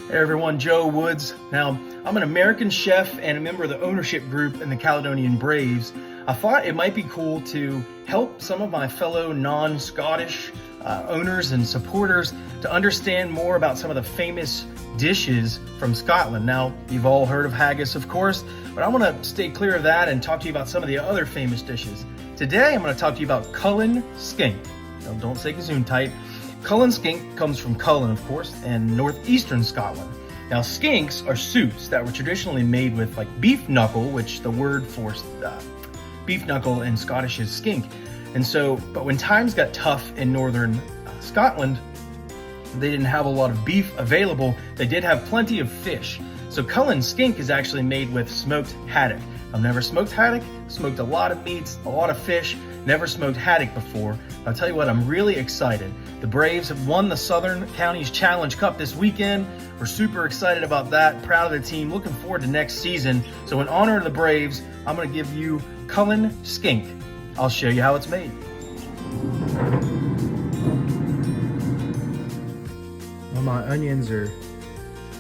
Hey everyone, Joe Woods. Now, I'm an American chef and a member of the ownership group in the Caledonian Braves. I thought it might be cool to help some of my fellow non-Scottish owners and supporters to understand more about some of the famous dishes from Scotland. Now, you've all heard of haggis, of course, but I want to stay clear of that and talk to you about some of the other famous dishes. Today, I'm going to talk to you about Cullen Skink. Now, don't say Gesundheit. Cullen Skink comes from Cullen, of course, and northeastern Scotland. Now, skinks are soups that were traditionally made with like beef knuckle, which the word for beef knuckle in Scottish is skink. And so, but when times got tough in northern Scotland, they didn't have a lot of beef available. They did have plenty of fish. So Cullen Skink is actually made with smoked haddock. I've never smoked haddock, smoked a lot of meats, a lot of fish, never smoked haddock before. I'll tell you what, I'm really excited. The Braves have won the Southern Counties Challenge Cup this weekend. We're super excited about that, proud of the team, looking forward to next season. So in honor of the Braves, I'm gonna give you Cullen Skink. I'll show you how it's made. While my onions are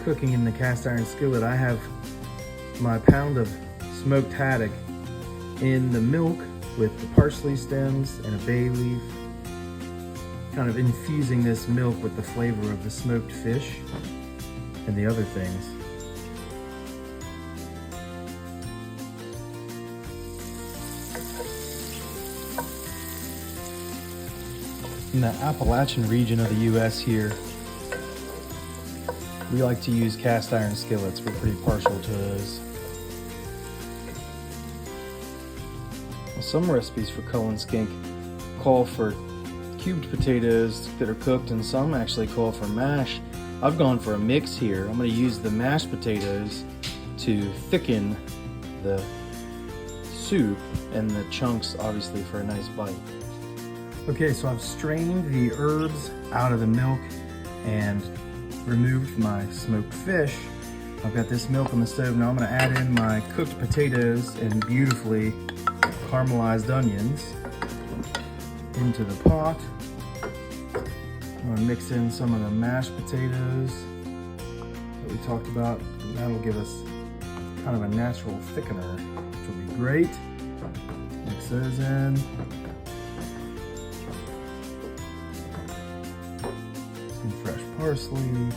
cooking in the cast iron skillet, I have my pound of smoked haddock in the milk with the parsley stems and a bay leaf, kind of infusing this milk with the flavor of the smoked fish and the other things. In the Appalachian region of the US here, we like to use cast iron skillets. We're pretty partial to those. Well, some recipes for Cullen Skink call for cubed potatoes that are cooked, and some actually call for mash. I've gone for a mix here. I'm going to use the mashed potatoes to thicken the soup, and the chunks obviously for a nice bite. Okay, so I've strained the herbs out of the milk and removed my smoked fish. I've got this milk on the stove. Now I'm going to add in my cooked potatoes and beautifully caramelized onions into the pot. I'm going to mix in some of the mashed potatoes that we talked about. That'll give us kind of a natural thickener, which will be great. Mix those in. Some fresh parsley.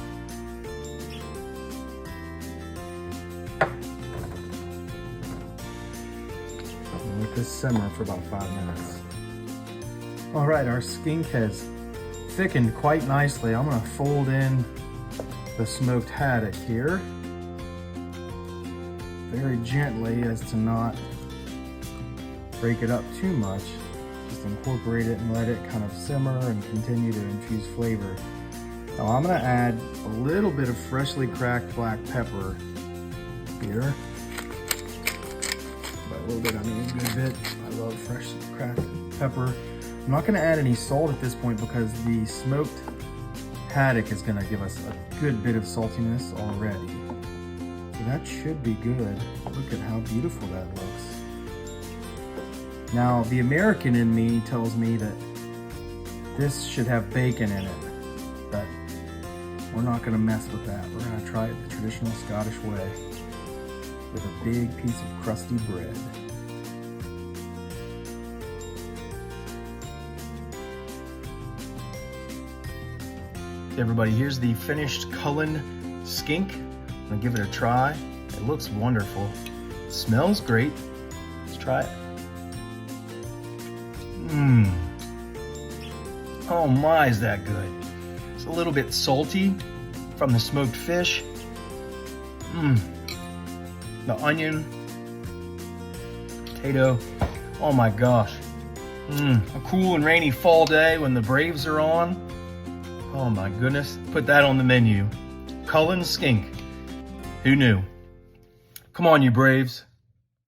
And let this simmer for about 5 minutes. All right, our skink has thickened quite nicely. I'm gonna fold in the smoked haddock here very gently as to not break it up too much. Just incorporate it and let it kind of simmer and continue to infuse flavor. Now I'm gonna add a little bit of freshly cracked black pepper here. By a little bit, I mean a good bit. I love fresh cracked pepper. I'm not gonna add any salt at this point because the smoked haddock is gonna give us a good bit of saltiness already. So that should be good. Look at how beautiful that looks. Now, the American in me tells me that this should have bacon in it, but we're not gonna mess with that. We're gonna try it the traditional Scottish way with a big piece of crusty bread. Everybody, here's the finished Cullen Skink. I'm gonna give it a try. It looks wonderful. It smells great. Let's try it. Oh my, is that good. It's a little bit salty from the smoked fish. The onion, potato, oh my gosh. A cool and rainy fall day when the Braves are on. Oh my goodness, put that on the menu. Cullen Skink. Who knew? Come on, you Braves.